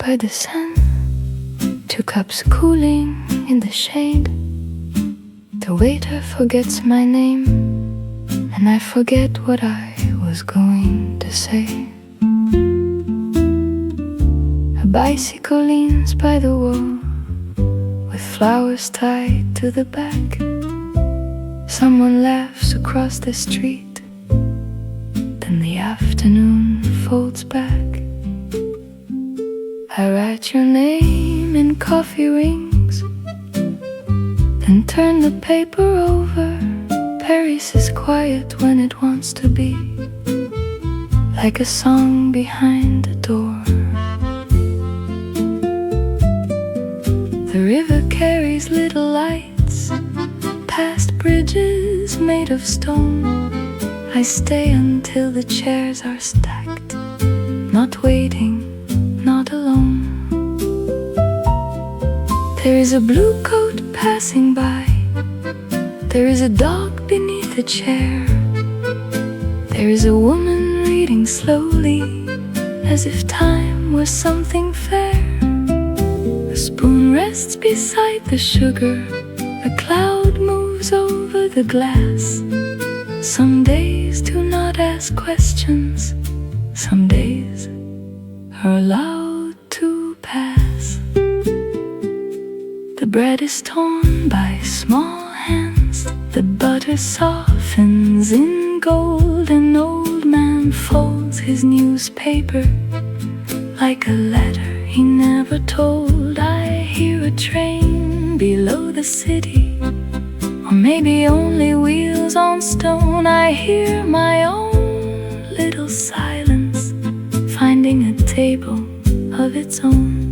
by the sun, 2 cups cooling in the shade. The waiter forgets my name, and I forget what I was going to say. A bicycle leans by the wall, with flowers tied to the back. Someone laughs across the street, then the afternoon folds back. I write your name in coffee rings, then turn the paper over. Paris is quiet when it wants to be, like a song behind a door. The river carries little lights past bridges made of stone. I stay until the chairs are stacked, not waiting, not alone. There is a blue coat passing by. There is a dog beneath a chair. There is a woman reading slowly, as if time was something fair. The spoon rests beside the sugar. A cloud moves over the glass. Some days do not ask questions. Some days are allowed to pass. The bread is torn by small hands. The butter softens in gold. An old man folds his newspaper like a letter he never told. I hear a train below the city, or maybe only wheels on stone. I hear my own little silence finding a table of its own.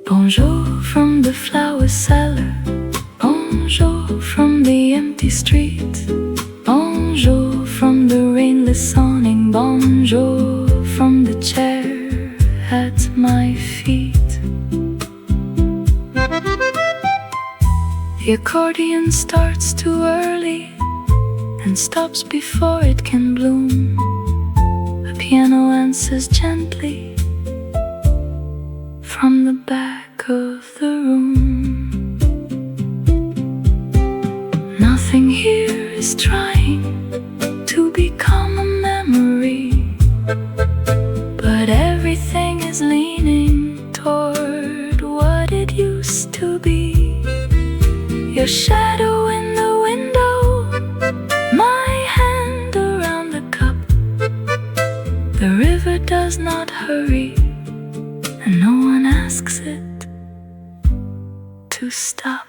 Bonjour from the flower cellar. Bonjour from the empty street. Bonjour from the rainless awning. Bonjour from the chair at my feet. The accordion starts too early and stops before it can bloom. The piano answers gently from the back of the room. Nothing here is trying to become a memory, but everything is leaning toward what it used to be. Your shadow in the window, my hand around the cup. The river does not hurry, and no one asks it to stop.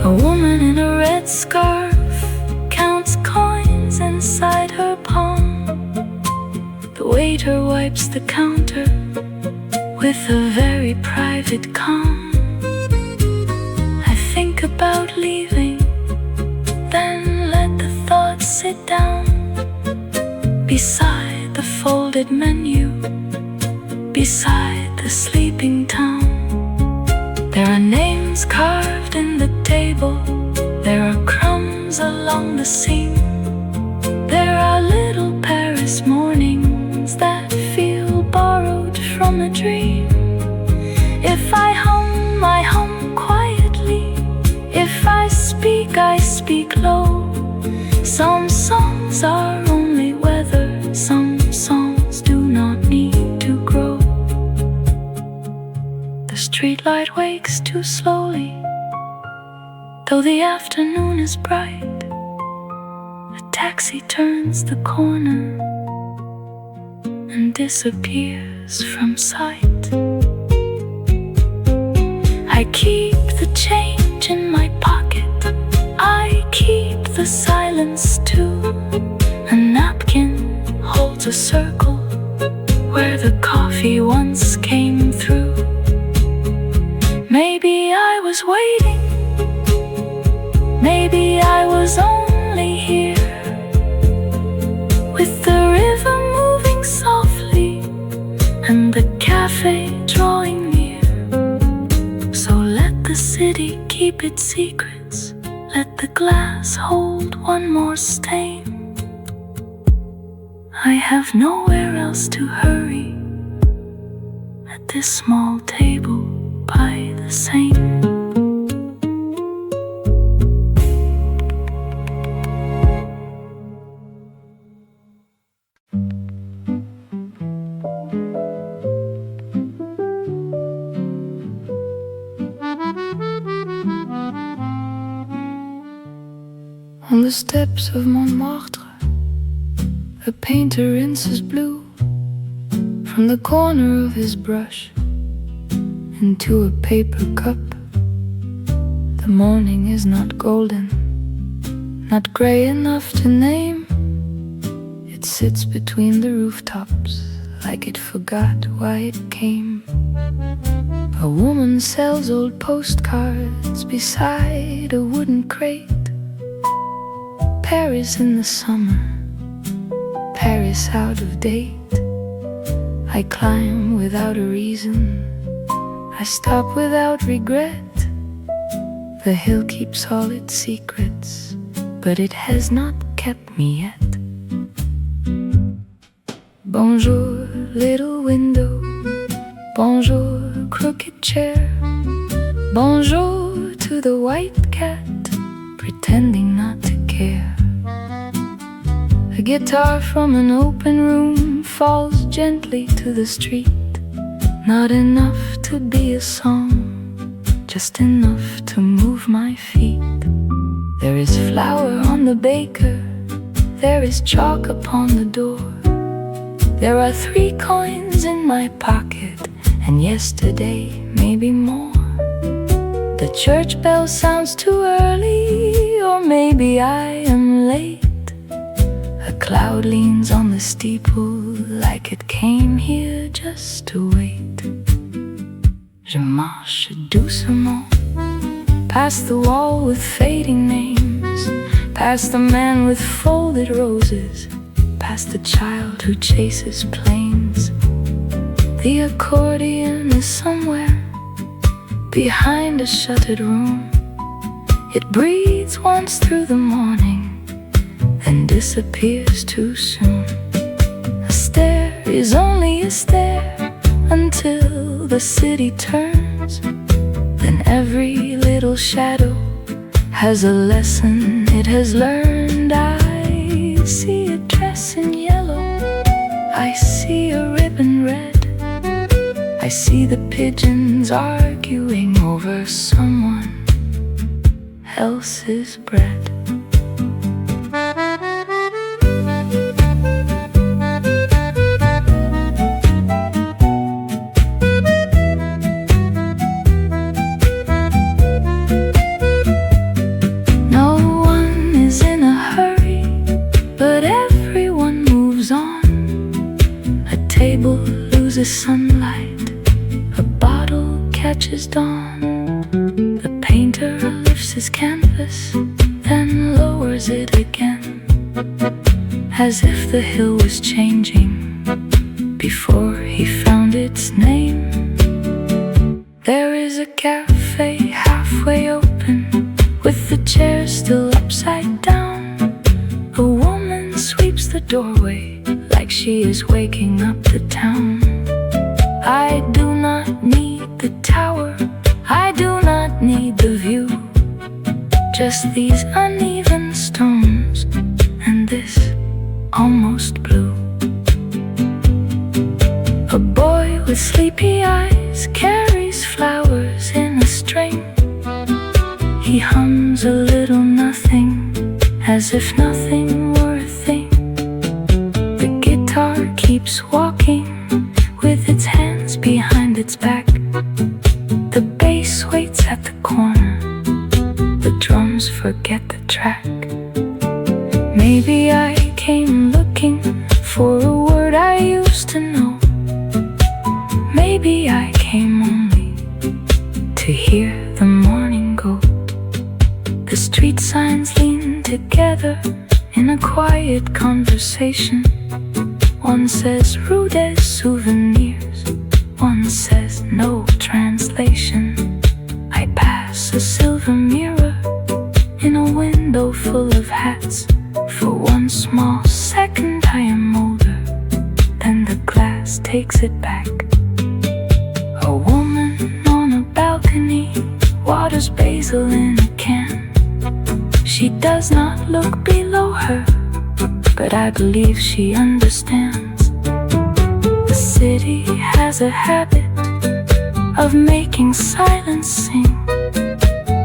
A woman in a red scarf counts coins inside her palm. The waiter wipes the counter with a very private calm. I think about leaving, then let the thoughts sit down beside the folded menu, beside the sleeping town. There are names carved in the table. There are crumbs along the seam. There are little Paris mornings that feel borrowed from a dream. If I hum, I hum quietly. If I speak low. Some songs are only weather. Some songs do not need to grow. The streetlight wakes too slowly, though the afternoon is bright. A taxi turns the corner and disappears from sight. I keep the change in my pocket. I keep the silence too. A napkin holds a circle where the coffee once came through. Maybe I was waiting. Maybe I was only here, with the river moving softly and the cafe drawing near. So let the city keep its secrets. Let the glass hold one more stain. I have nowhere else to hurry at this small table by the Seine. On the steps of Montmartre, a painter rinses blue from the corner of his brush into a paper cup. The morning is not golden, not gray enough to name. It sits between the rooftops like it forgot why it came. A woman sells old postcards beside a wooden crate. Paris in the summer, Paris out of date. I climb without a reason, I stop without regret. The hill keeps all its secrets, but it has not kept me yet. Bonjour, little window. Bonjour, crooked chair. Bonjour to the white cat, pretending not to care. A guitar from an open room falls gently to the street. Not enough to be a song, just enough to move my feet. There is flour on the baker, there is chalk upon the door. There are 3 coins in my pocket, and yesterday maybe more. The church bell sounds too early, or maybe I am late. A cloud leans on the steeple like it came here just to wait. Je marche doucement past the wall with fading names, past the man with folded roses, past the child who chases planes. The accordion is somewhere behind a shuttered room. It breathes once through the morning and disappears too soon. A stair is only a stair until the city turns. Then every little shadow has a lesson it has learned. I see a dress in yellow, I see a ribbon red, I see the pigeons arguing over someone else's bread. Sunlight, a bottle catches dawn. The painter lifts his canvas, then lowers it again, as if the hill was changing before he found its name. There is a cafe halfway open, with the chairs still upside down. A woman sweeps the doorway like she is waking up the town. I do not need the tower, I do not need the view, just these uneven stones and this almost blue. A boy with sleepy eyes carries flowers in a string. He hums a little nothing, as if nothing were a thing. The guitar keeps walking with its hands behind its back. The bass waits at the corner, the drums forget the track. Maybe I came looking for a word I used to know. Maybe I came only to hear the morning goat. The street signs lean together in a quiet conversation. One says Rue des Souvenirs, one says no translation. I pass a silver mirror in a window full of hats. For one small second I am older, glass takes it back. A woman on a balcony waters basil in a can. She does not look below her, but I believe she understands. The city has a habit of making silence sing.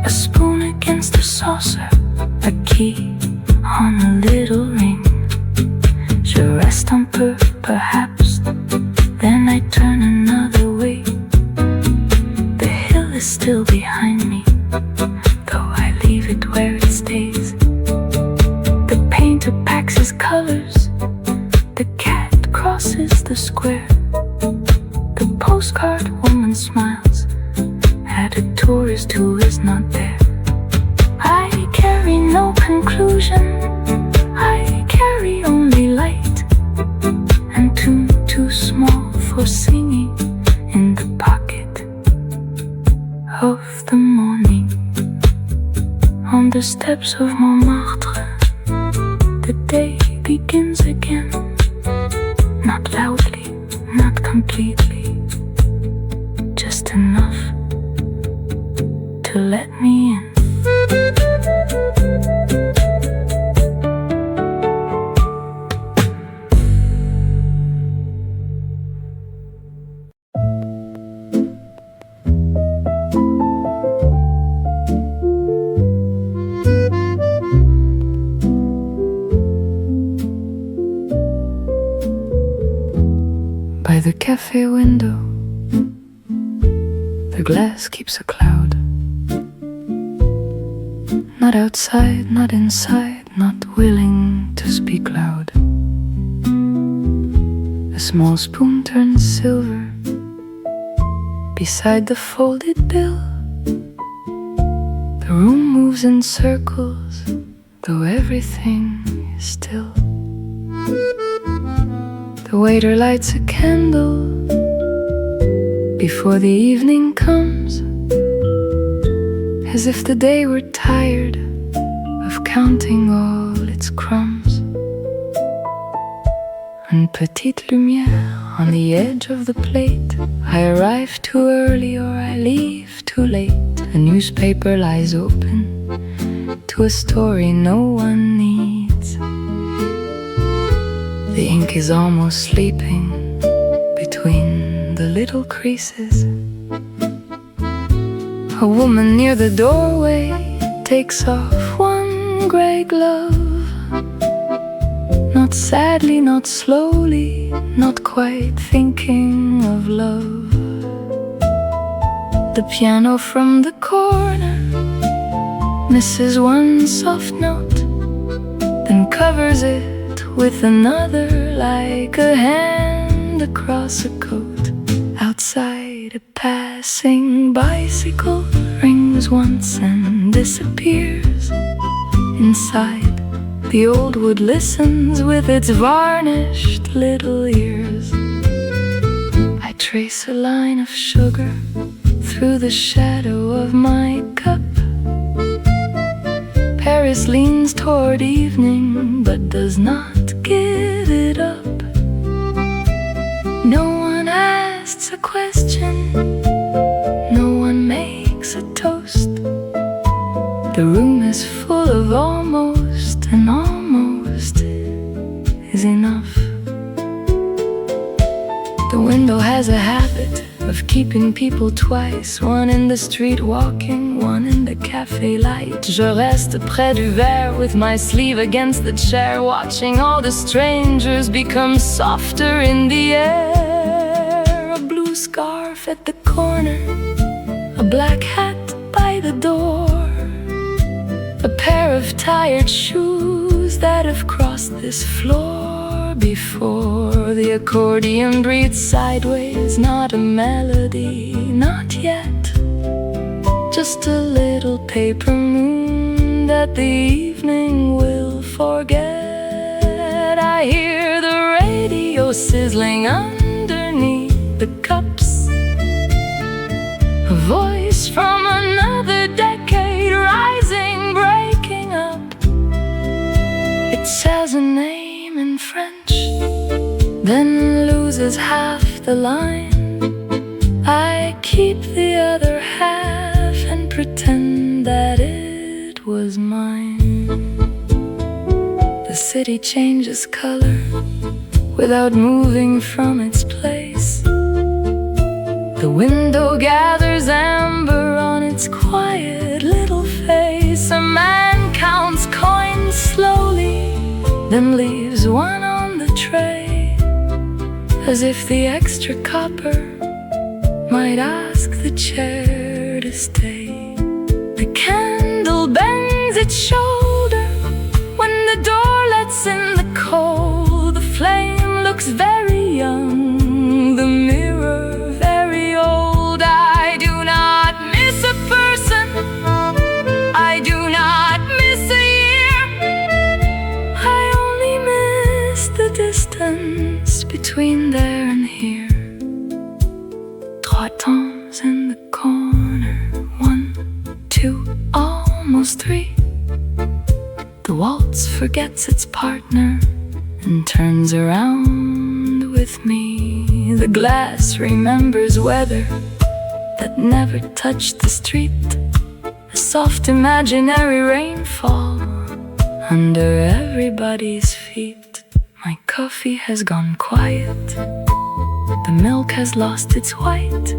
A spoon against a saucer, a key on a little ring. She'll rest on perhaps, then I turn another way. The hill is still behind me, though I leave it where it stays. The painter packs his colors, the cat crosses the square. The postcard woman smiles at a tourist who is not there. I carry no conclusion, I carry only light, and tune too small for singing in the pocket of the morning. On the steps of Montmartre, the day begins again. Not loudly, not completely, just enough to let me in. By the cafe window, the glass keeps a cloud. Not outside, not inside, not willing to speak loud. A small spoon turns silver beside the folded bill. The room moves in circles, though everything is still. The waiter lights a candle before the evening comes, as if the day were tired of counting all its crumbs. Une petite lumière on the edge of the plate. I arrive too early or I leave too late. A newspaper lies open to a story no one needs. The ink is almost sleeping between the little creases. A woman near the doorway takes off one gray glove. Not sadly, not slowly, not quite thinking of love. The piano from the corner misses one soft note, then covers it with another like a hand across a coat. Outside, a passing bicycle rings once and disappears. Inside, the old wood listens with its varnished little ears. I trace a line of sugar through the shadow of my cup. Paris leans toward evening but does not give it up. No one asks a question, no one makes a toast. The room is full of almost, and almost is enough. The window has a habit of keeping people twice. One in the street walking, one in the cafe light. Je reste près du verre with my sleeve against the chair, watching all the strangers become softer in the air. A blue scarf at the corner, a black hat by the door, a pair of tired shoes that have crossed this floor before. The accordion breathes sideways, not a melody, not yet. Just a little paper moon that the evening will forget. I hear the radio sizzling underneath the cups. A voice from another decade rising, breaking up. It says a name in French, then loses half the line, I keep the other half and pretend that it was mine. The city changes color without moving from its place. The window gathers amber on its quiet little face. A man counts coins slowly, then leaves one on the tray, as if the extra copper might ask the chair to stay. The candle bends its shoulder when the door lets in the cold. The flame looks very young, the mirror very old. I do not miss a person, I do not miss a year. I only miss the distance between there and here. Trois temps in the corner, 1, 2, almost 3. The waltz forgets its partner and turns around with me. The glass remembers weather that never touched the street, a soft imaginary rainfall under everybody's feet. My coffee has gone quiet, the milk has lost its white.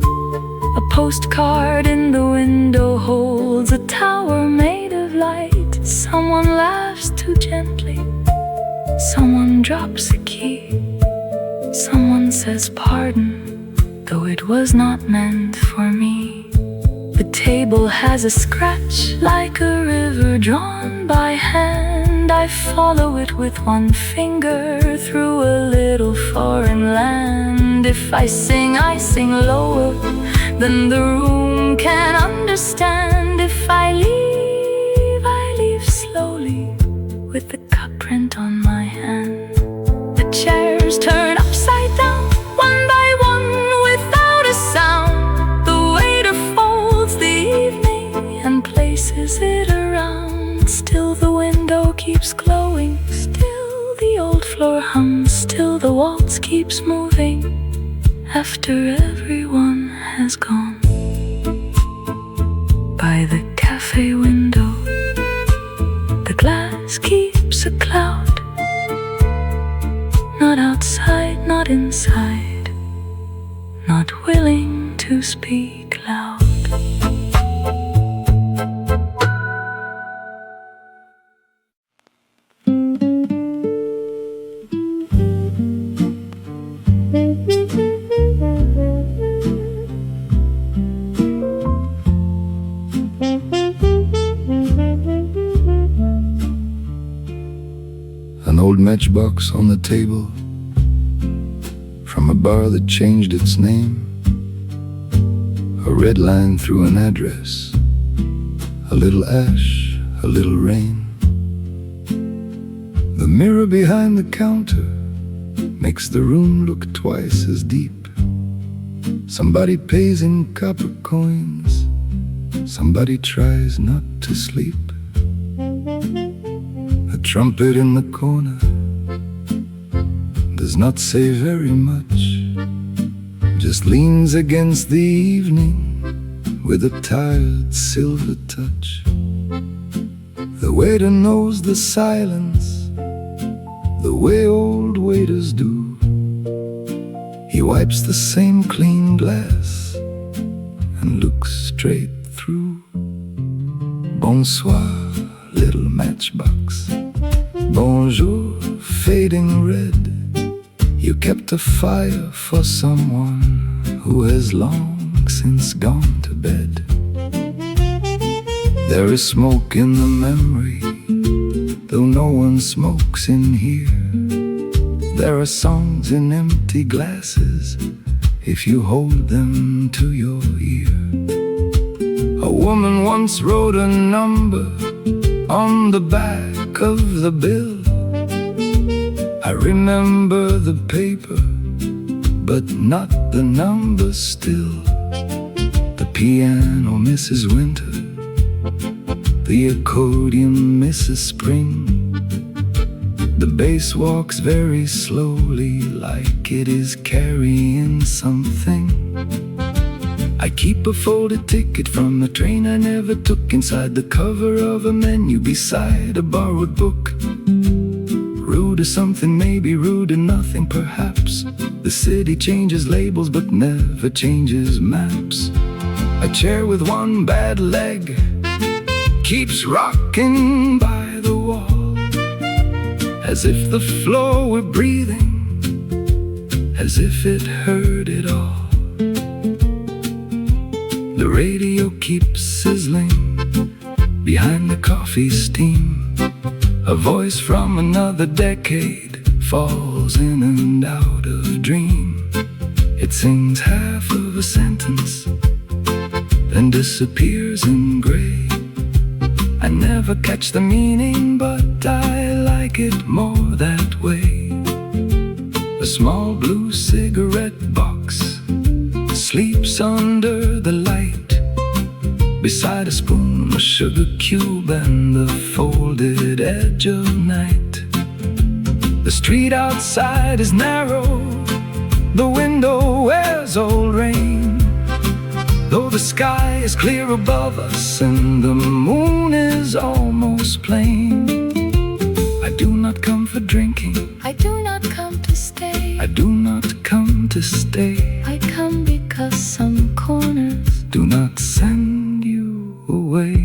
A postcard in the window holds a tower made of light. Someone laughs too gently, someone drops a key, someone says pardon, though it was not meant for me. The table has a scratch like a river drawn by hand. I follow it with one finger through a little foreign land. If I sing lower than the room can understand. If I leave slowly with the cup print on my hand. The chairs turn upside down, one by one, without a sound. The waiter folds the evening and places it around. Still the window keeps glowing, still the old floor hums, still the waltz keeps moving after everyone has gone. By the cafe window, the glass keeps a cloud. Not outside, not inside, not willing to speak loud. An old matchbox on the table, from a bar that changed its name. A red line through an address, a little ash, a little rain. The mirror behind the counter makes the room look twice as deep. Somebody pays in copper coins, somebody tries not to sleep. A trumpet in the corner does not say very much, just leans against the evening with a tired silver touch. The waiter knows the silence, the way old waiters do. He wipes the same clean glass and looks straight through. Bonsoir, little matchbox. Bonjour, fading red. You kept a fire for someone who has long since gone to bed. There is smoke in the memory, though no one smokes in here. There are songs in empty glasses, if you hold them to your ear. A woman once wrote a number on the back of the bill. I remember the paper, but not the number still. The piano, Mrs. Winter, the accordion, Mrs. Spring. The bass walks very slowly, like it is carrying something. I keep a folded ticket from the train I never took, inside the cover of a menu beside a borrowed book. Rude is something, maybe rude to nothing perhaps. The city changes labels but never changes maps. A chair with one bad leg keeps rocking by the wall, as if the floor were breathing, as if it heard it all. The radio keeps sizzling behind the coffee steam. A voice from another decade falls in and out of dream. It sings half of a sentence, then disappears in gray. I never catch the meaning, but I like it more that way. A small blue cigarette box sleeps under the light, beside a spoon, a sugar cube, and the folded edge of night. The street outside is narrow, the window wears old rain, though the sky is clear above us and the moon is almost plain. I do not come for drinking, I do not come to stay. I do not come to stay. I come because some corners Do not send you away.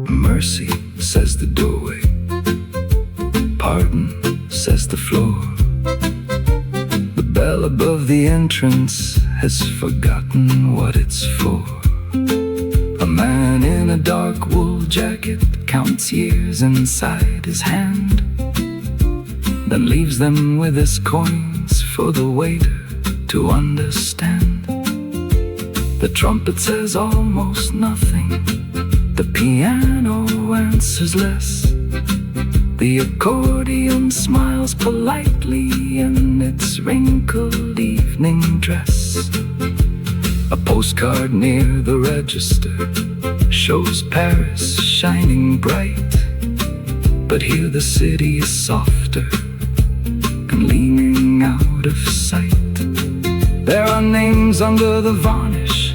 Mercy, says the doorway. Pardon, says the floor. The bell above the entrance has forgotten what it's for. A man in a dark wool jacket counts years inside his hand, then leaves them with his coins for the waiter to understand. The trumpet says almost nothing, the piano answers less, the accordion smiles politely in its wrinkled evening dress. A postcard near the register shows Paris shining bright, but here the city is softer and leaning out of sight. There are names under the varnish,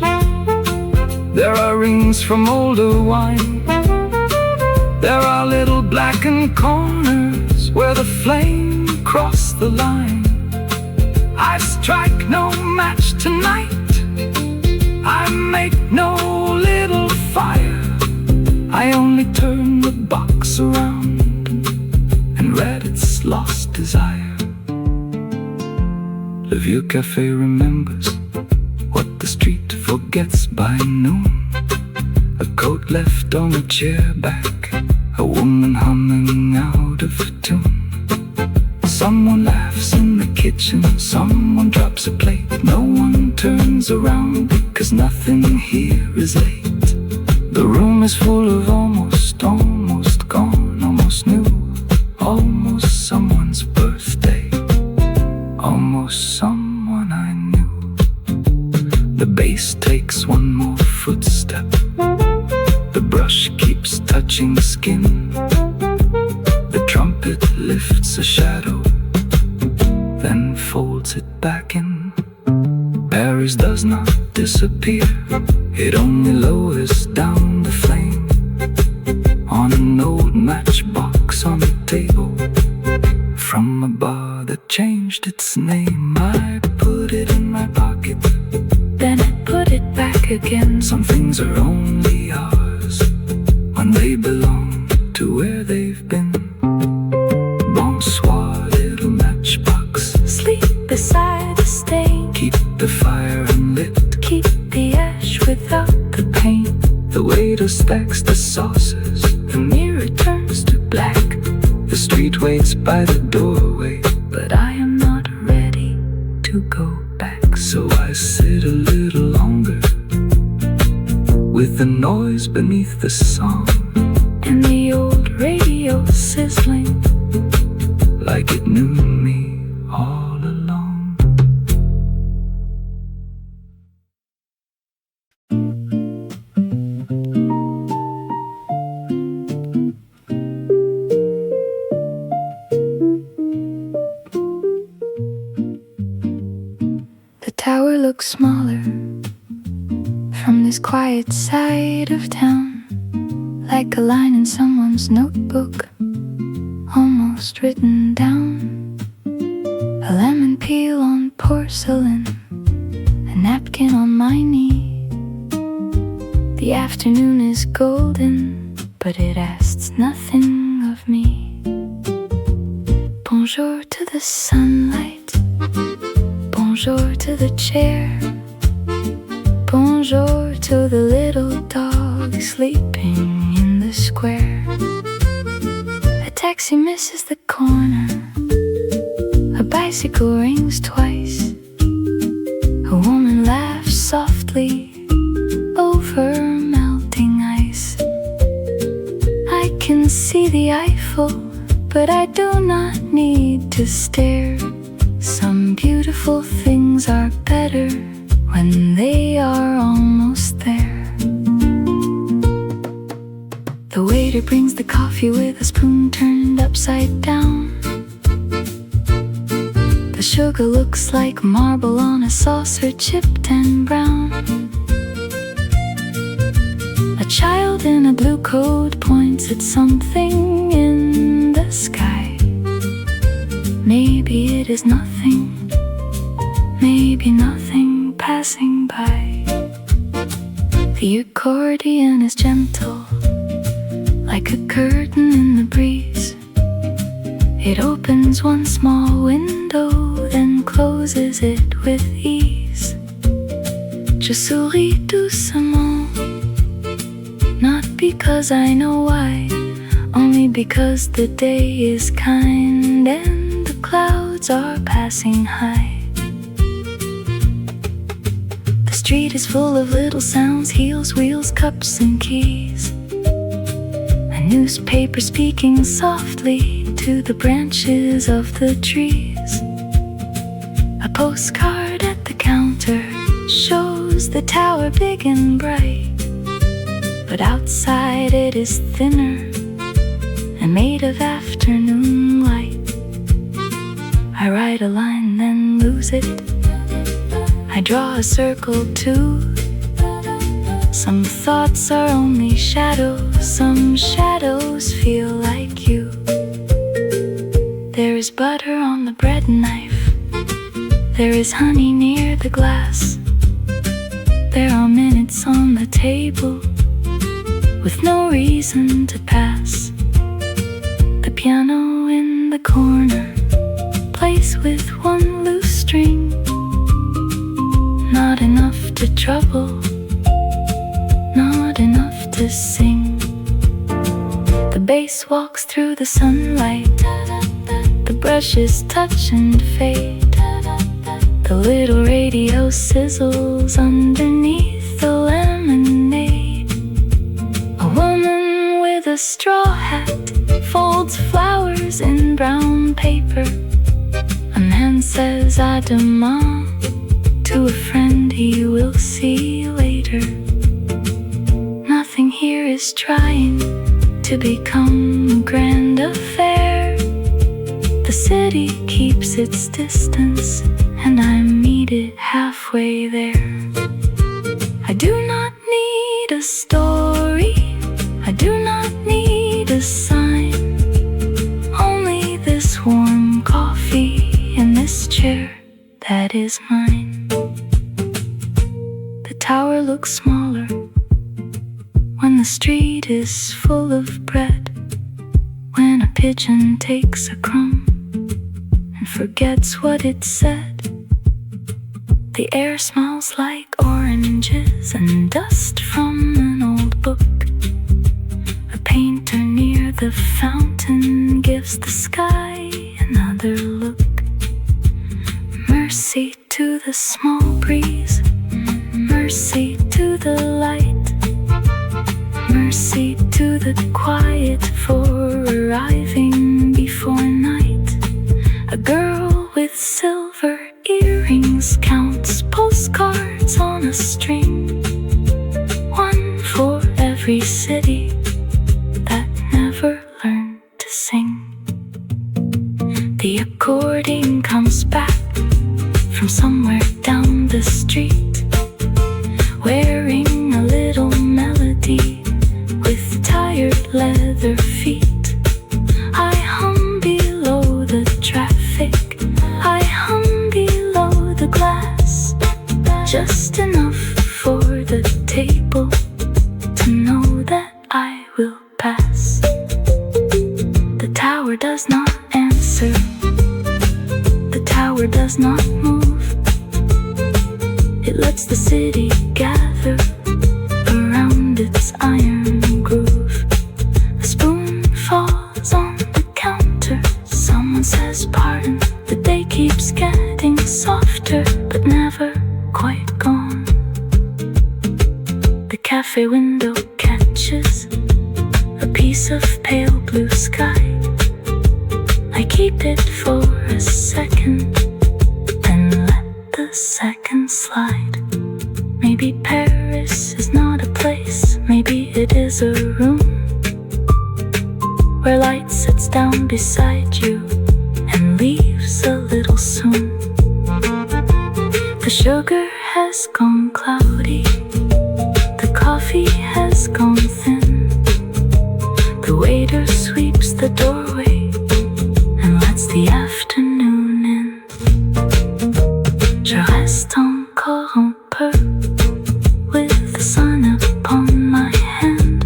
there are rings from older wine, there are little blackened corners where the flame crossed the line. I strike no match tonight, I make no little fire, I only turn the box around and read its lost desire. Le Vieux Café remembers what the street forgets by noon. A coat left on a chair back, a woman humming out of tune. Someone laughs in the kitchen, someone drops a plate. No one turns around because nothing here is late. The room is full of almost gone, almost new, almost someone's birthday, almost someone I knew. The bass takes one more footstep, the brush keeps touching skin, the trumpet lifts a shadow, then folds it back in. Paris does not disappear, it only lowers down the flame. On an old matchbox on the table, from a bar that changed its name, I put it in my pocket, then I put it back again. Some things are only ours when they belong to where they've been. Bonsoir, little matchbox, Sleep beside the stain, keep the fire unlit, keep the ash without the pain. the waiter stacks the sauces, The mirror turns to black, the street waits by the doorway, but I am not ready to go back. so I sit a little longer with the noise beneath the song, And the old radio sizzling, like it knew me all along. tower looks smaller from this quiet side of town, like a line in someone's notebook, almost written down. A lemon peel on porcelain, a napkin on my knee. The afternoon is golden, but it asks nothing of me. Bonjour to the sunlight, bonjour to the chair, bonjour to the little dog sleeping in the square. A taxi misses the corner, a bicycle rings twice, a woman laughs softly over melting ice. I can see the Eiffel, but I do not need to stare. Some beautiful things are better when they are almost there. The waiter brings the coffee with a spoon turned upside down. The sugar looks like marble on a saucer, chipped and brown. A child in a blue coat points at something in the sky. Maybe it is nothing, maybe nothing passing by. The accordion is gentle, like a curtain in the breeze. It opens one small window, then closes it with ease. Je souris doucement, not because I know why, only because the day is kind and the clouds are passing high. The street is full of little sounds, heels, wheels, cups and keys. A newspaper speaking softly to the branches of the trees. A postcard at the counter shows the tower big and bright, but outside it is thinner and made of afternoon light. I write a line then lose it, I draw a circle too. Some thoughts are only shadows, some shadows feel like you. There is butter on the bread knife, there is honey near the glass. There are minutes on the table with no reason to pass. The piano in the corner plays with one loose string, not enough to trouble, not enough to sing. The bass walks through the sunlight, the brushes touch and fade. The little radio sizzles underneath the lemonade. A woman with a straw hat folds flowers in brown paper. A man says adieu to a friend he will see later. Nothing here is trying to become a grand affair. The city keeps its distance, and I meet it halfway there. I do not need a story, I do not need a sign, only this warm coffee in this chair that is mine. The tower looks smaller when the street is full of bread, when a pigeon takes a crumb and forgets what it said. The air smells like oranges and dust from an old book. A painter near the fountain gives the sky another look. Mercy to the small breeze, mercy to the light, mercy to the quiet for arriving before night. A girl with silver earrings counts postcards on a string, one for every city that never learned to sing. The accordion comes back from somewhere down the street, wearing a little melody with tired leather feet. I hum below the traffic, I hum below the glass, just enough for the table to know that I will pass. The tower does not answer, the tower does not move. It lets the city gather around its iron groove. A spoon falls on the counter, someone says pardon. The day keeps getting softer, but never quite gone. The cafe window catches a piece of pale blue sky. I keep it for a second, then let the second slide. Maybe Paris is not a place, maybe it is a room where light sits down beside you and leaves a little soon. The sugar has gone cloudy, the coffee has gone thin. The waiter sweeps the doorway and lets the afternoon in. Je reste encore un peu with the sun upon my hand,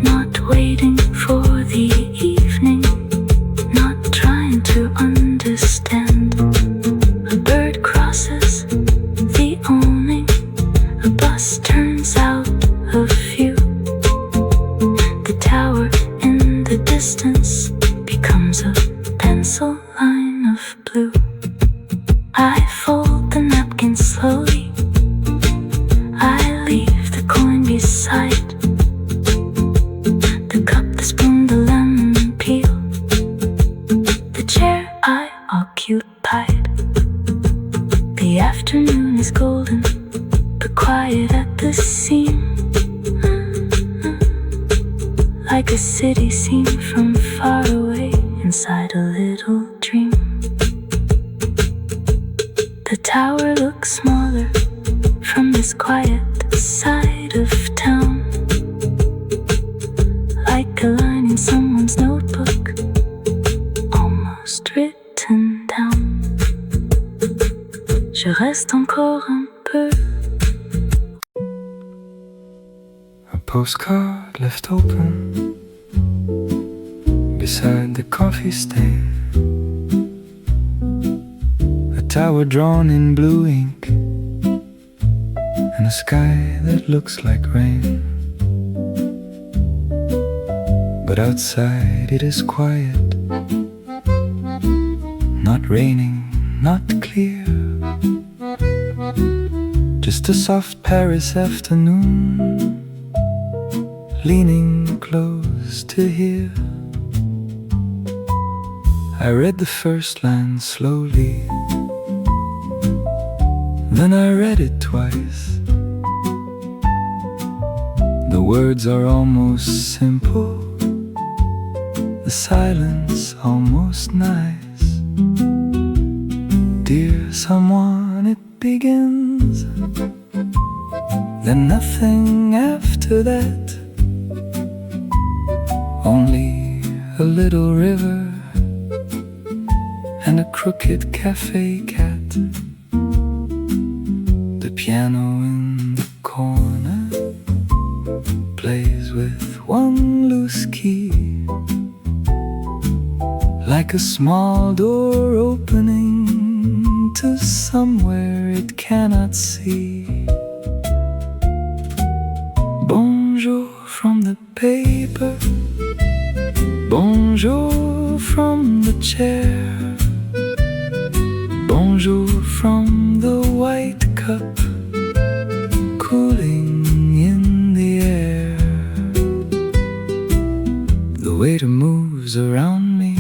not waiting for the evening, not trying to understand. A bird crosses the awning, a bus turns out of view. The tower in the distance becomes a pencil line of blue. I fold the napkin slowly, I leave the coin beside the cup, the spoon, the lemon peel, the chair I occupied. The afternoon is golden, but quiet at the seam, like a city seen from far away inside a little dream. The tower looks smaller from this quiet side of town, like a line in someone's notebook, almost written down. Je reste encore un peu. A postcard left open beside the coffee stand, a tower drawn in blue ink, and a sky that looks like rain. But outside it is quiet, not raining, not clear, just a soft Paris afternoon, leaning close to hear. I read the first line slowly, then I read it twice. The words are almost simple, the silence almost nice. Dear someone, it begins, then nothing after that. Only a little river and a crooked cafe cat. The piano in the corner plays with one loose key, like a small door opening to somewhere it cannot see. Bonjour from the paper, bonjour from the chair, bonjour from the white cup cooling in the air. The waiter moves around me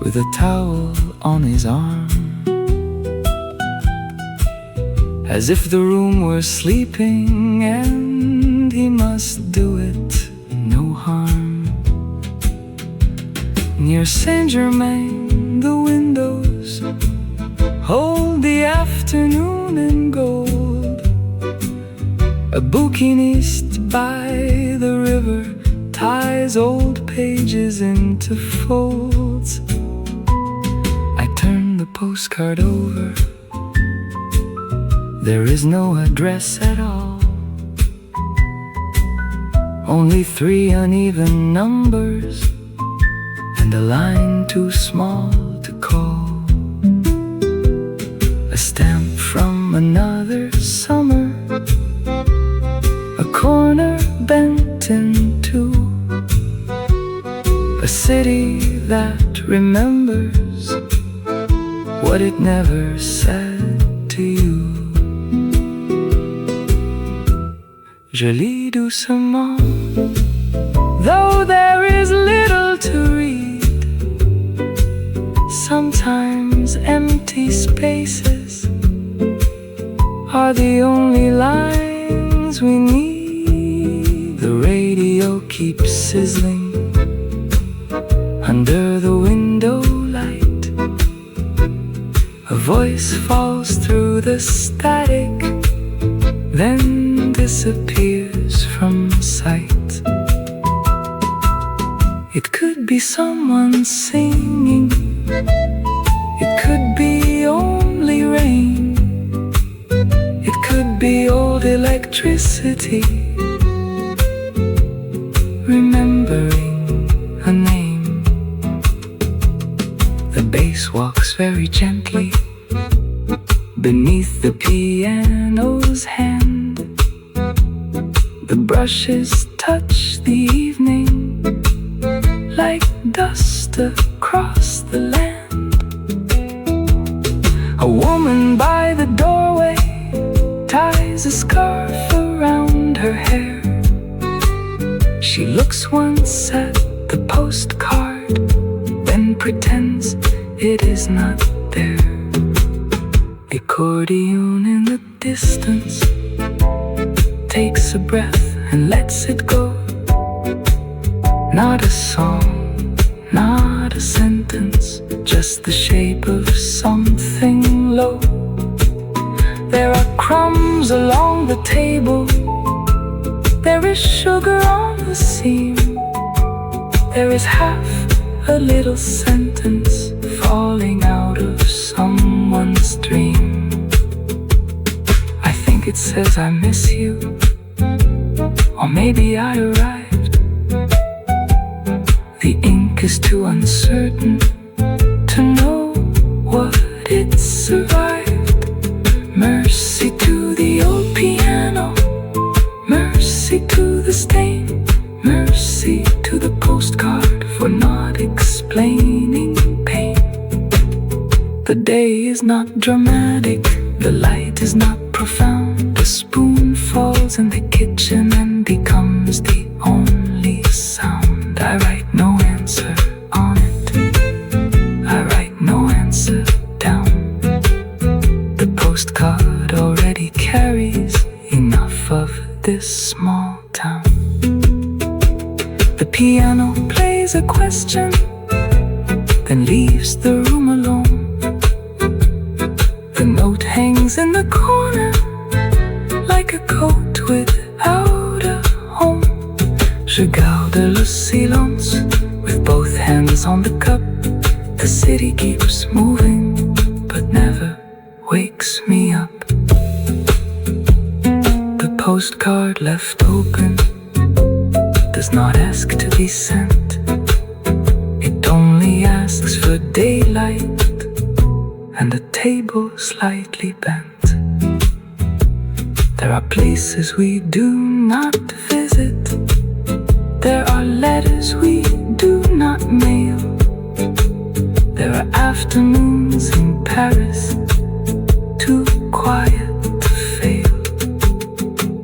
with a towel on his arm, as if the room were sleeping and he must do it no harm. Near Saint-Germain the windows hold the afternoon in gold. A bouquinist by the river ties old pages into folds. I turn the postcard over. There is no address at all, only 3 uneven numbers and a line too small to call. A stamp from another summer, a corner bent in two, a city that remembers what it never said to you. Je lis doucement, though there is little to read. Sometimes empty spaces are the only lines we need. The radio keeps sizzling under the window light. A voice falls through the static, then disappears from sight. It could be someone singing, it could be only rain, it could be old electricity remembering a name. The bass walks very gently beneath the piano's hand. The brushes touch the evening like dust across the land. A woman by the doorway ties a scarf around her hair. She looks once at the postcard, then pretends it is not there. The accordion in the distance takes a breath and lets it go. Not a song, not a sentence, just the shape of something low. There are crumbs along the table, there is sugar on the seam, there is half a little sentence falling out of someone's dream. I think it says I miss you, or maybe I arrived. The ink is too uncertain to know what it survived. Mercy to the old piano, mercy to the stain, mercy to the postcard for not explaining pain. The day is not dramatic, the light is not profound. The spoon falls in the kitchen and becomes the only sound. I write no answer on it, I write no answer down. The postcard already carries enough of this small town. The piano plays a question, then leaves the room alone. The note hangs in the corner like a coat without a home. Je garde le silence with both hands on the cup. The city keeps moving but never wakes me up. The postcard left open does not ask to be sent. It only asks for daylight and a table slightly bent. There are places we do not visit, there are letters we do not mail, there are afternoons in Paris too quiet to fail.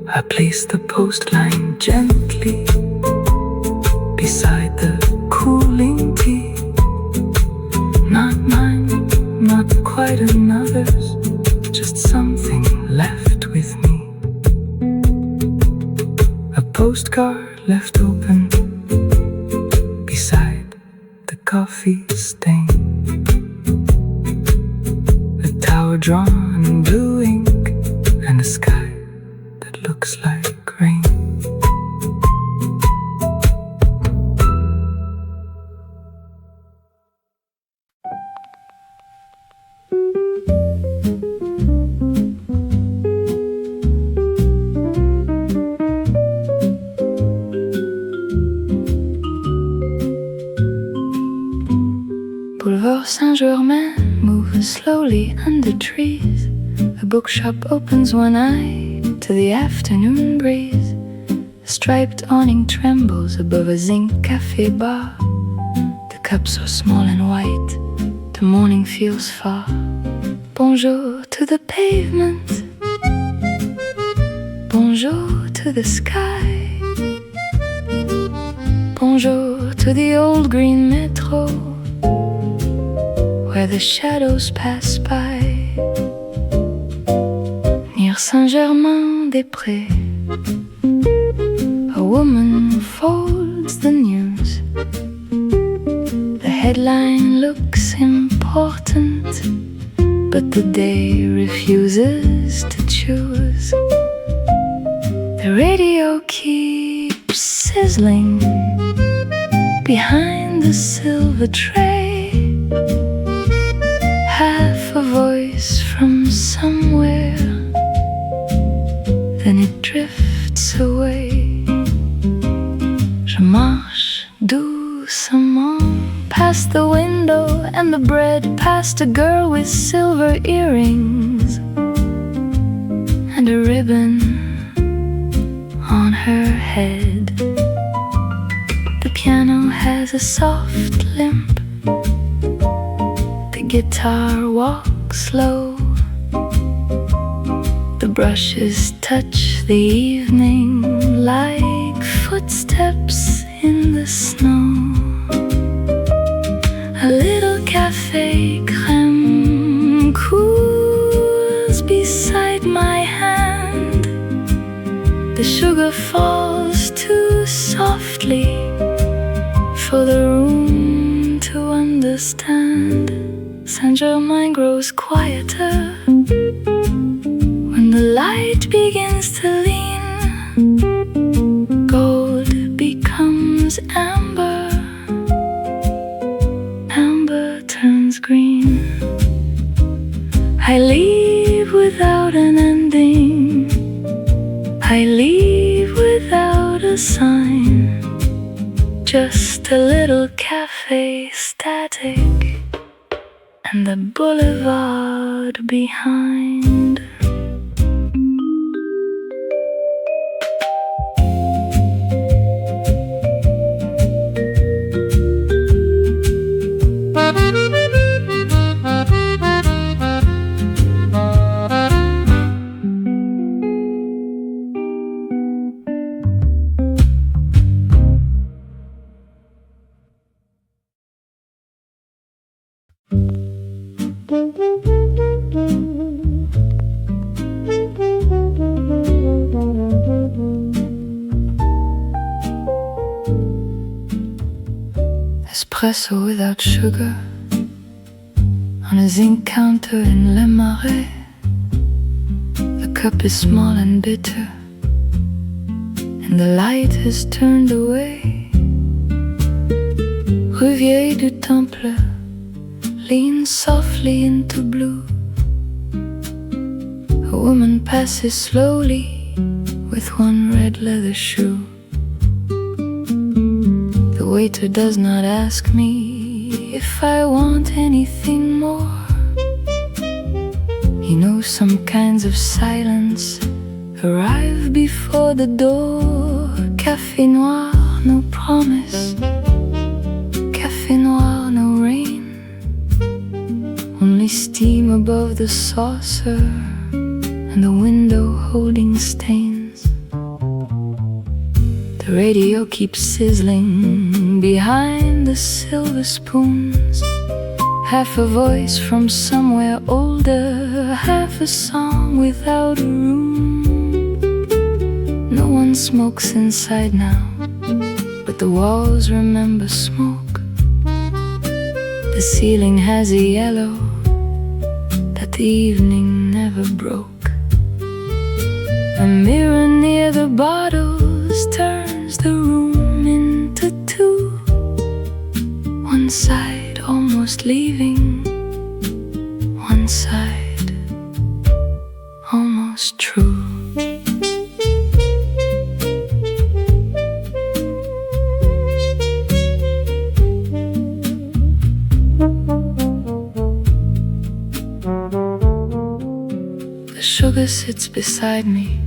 I place the post line gently beside the cooling tea. Not mine, not quite another's, just something left with me. A postcard left open beside the coffee stain. A drawn in blue ink and a sky that looks like rain. Boulevard Saint-Germain moves slowly under trees. A bookshop opens one eye to the afternoon breeze. A striped awning trembles above a zinc cafe bar. The cups are small and white. The morning feels far. Bonjour to the pavement. Bonjour to the sky. Bonjour to the old green metro, where the shadows pass by. Near Saint-Germain-des-Prés, a woman folds the news. The headline looks important, but the day refuses to choose. The radio keeps sizzling behind the silver tray. Half a voice from somewhere, then it drifts away. Je marche doucement past the window and the bread, past a girl with silver earrings and a ribbon on her head. The piano has a soft limp. The guitar walks slow. The brushes touch the evening like footsteps in the snow. A little cafe crème cools beside my hand. The sugar falls too softly for the room to understand. Saint-Germain grows quieter when the light begins to lean. Gold becomes amber, amber turns green. I leave without an ending. I leave without a sign. Just a little cafe static and the boulevard behind. Espresso without sugar on a zinc counter in Le Marais. The cup is small and bitter, and the light has turned away. Rue Vieille du Temple leans softly into blue. A woman passes slowly with one red leather shoe. The waiter does not ask me if I want anything more. He knows some kinds of silence arrive before the door. Café noir, no promise. Café noir, no rain. Only steam above the saucer and the window holding stains. The radio keeps sizzling behind the silver spoons. Half a voice from somewhere older, half a song without a room. No one smokes inside now, but the walls remember smoke. The ceiling has a yellow that the the evening never broke. A mirror near the bottles turns the room into two. One side almost leaving, one side almost true. The sugar sits beside me,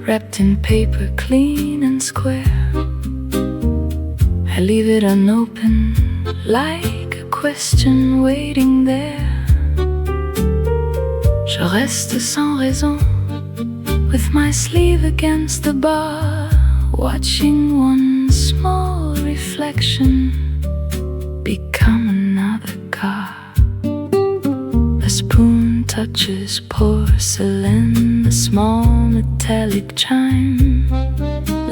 wrapped in paper clean and square. I leave it unopened, like a question waiting there. Je reste sans raison, with my sleeve against the bar, watching one small reflection become another car. The spoon touches porcelain, the small metallic chime,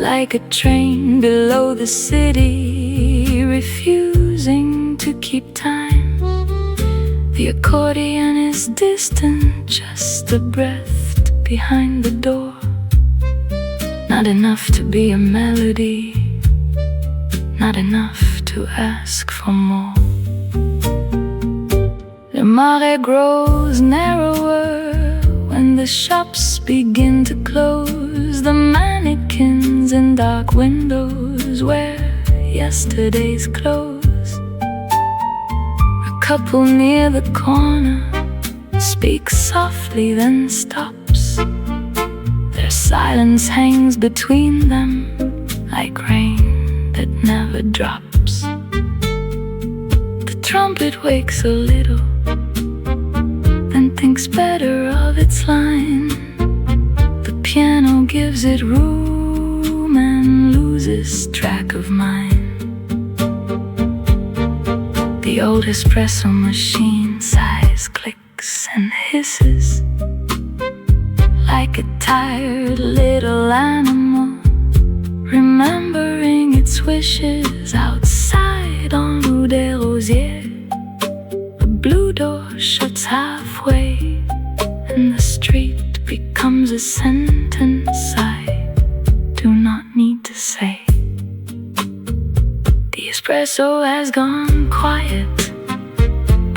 like a train below the city, refusing to keep time. The accordion is distant, just a breath behind the door. Not enough to be a melody, not enough to ask for more. The Marais grows narrower when the shops begin to close. The mannequins in dark windows wear yesterday's clothes. A couple near the corner speaks softly then stops. Their silence hangs between them like rain that never drops. The trumpet wakes a little, then thinks better of its line. The piano gives it room and loses track of mine. The old espresso machine sighs, clicks and hisses like a tired little animal, remembering its wishes outside on Rue des Rosiers. The blue door shuts halfway, and the street becomes a sentence I do not need to say. The espresso has gone quiet,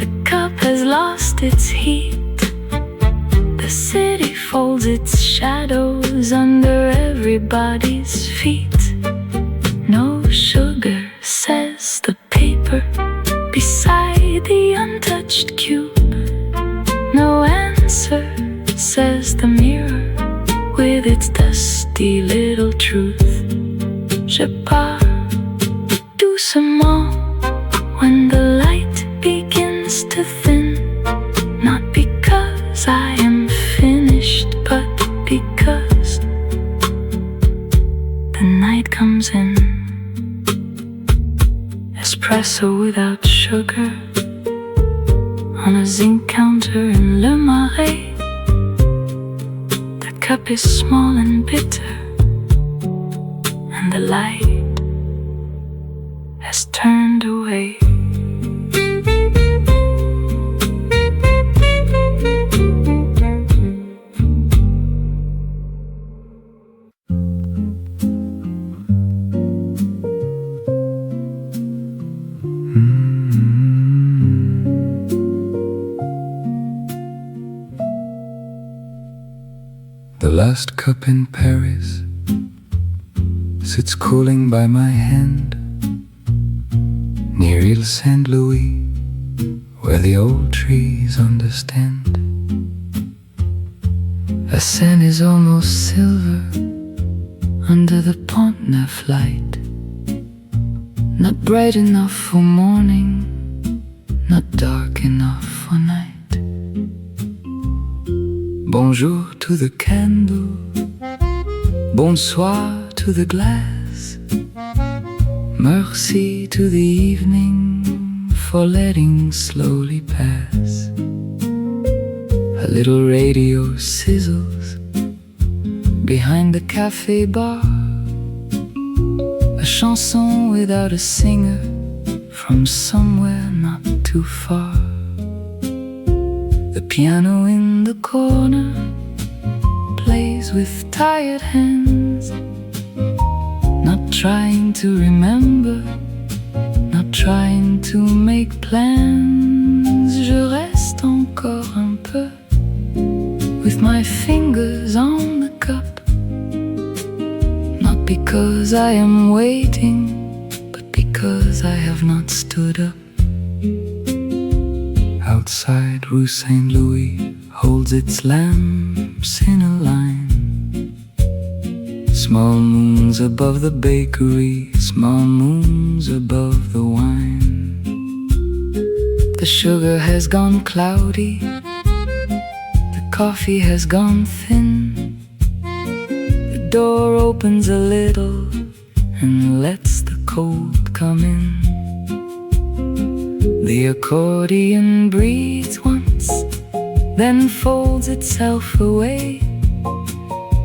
the cup has lost its heat. The city folds its shadows under everybody's feet. No sugar, says the paper beside the untouched cube. No answer, says the mirror with its dusty little truth. Je pars doucement when the light begins to thin, not because I am finished, but because the night comes in. Espresso without sugar on a zinc counter in Le Marais. The cup is small and bitter, and the light has turned away. The last cup in Paris sits cooling by my hand, near Ile Saint Louis, where the old trees understand. A Seine is almost silver under the Pont Neuf light, not bright enough for morning, not dark enough for night. Bonjour to the candle, bonsoir to the glass, merci to the evening for letting slowly pass. A little radio sizzles behind the cafe bar, a chanson without a singer from somewhere not too far. The piano in the corner plays with tired hands, not trying to remember, not trying to make plans. Je reste encore un peu with my fingers on the cup, not because I am waiting, but because I have not stood up. Outside Rue Saint Louis holds its lamps in a line. Small moons above the bakery, small moons above the wine. The sugar has gone cloudy, the coffee has gone thin. The door opens a little and lets the cold come in. The accordion breathes once, then folds itself away,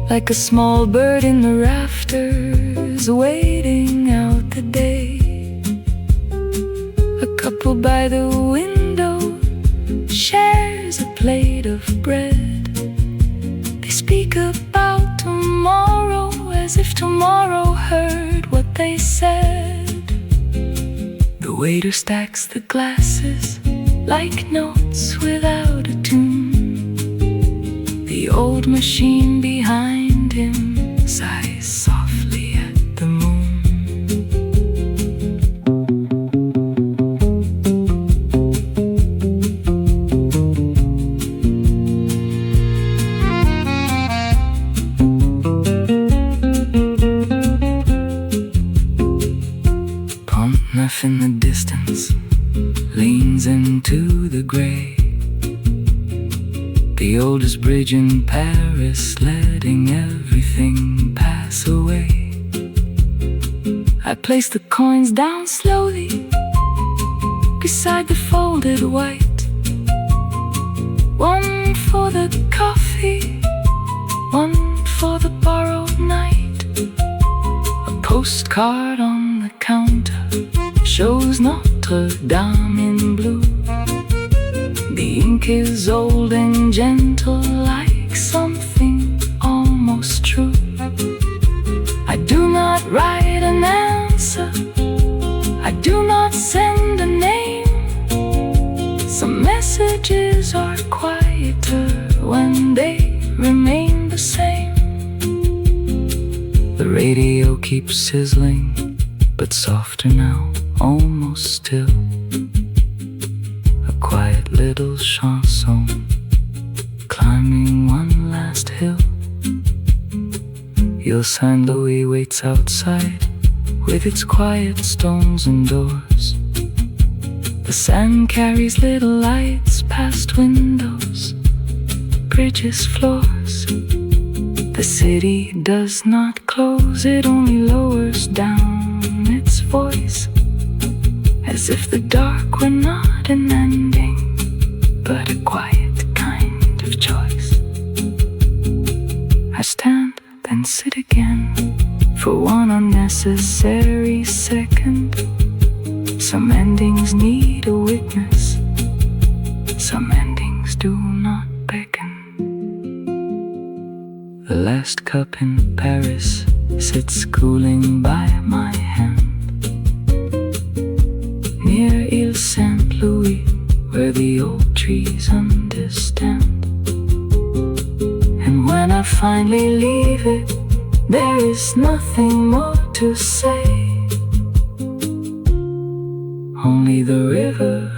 like a small bird in the rafters, waiting out the day. A couple by the window shares a plate of bread. They speak about tomorrow as if tomorrow heard what they said. The waiter stacks the glasses like notes without a tune. The old machine behind him sighs softly at the moon. Pont-Neuf in the distance leans into the gray. The oldest bridge in Paris, letting everything pass away. I place the coins down slowly beside the folded white. One for the coffee, one for the borrowed night. A postcard on the counter shows Notre Dame in blue. The ink is old and gentle, like something almost true. I do not write an answer, I do not send a name. Some messages are quieter when they remain the same. The radio keeps sizzling, but softer now, almost still. A quiet little chanson, climbing one last hill. Ile Saint Louis waits outside with its quiet stones and doors. The sand carries little lights past windows, bridges, floors. The city does not close, it only lowers down its voice, as if the dark were not an ending, but a quiet kind of choice. I stand, then sit again, for one unnecessary second. Some endings need a witness, some endings do not beckon. The last cup in Paris sits cooling by my hand, near Ile Saint Louis, where the old trees understand. And when I finally leave it, there is nothing more to say. Only the river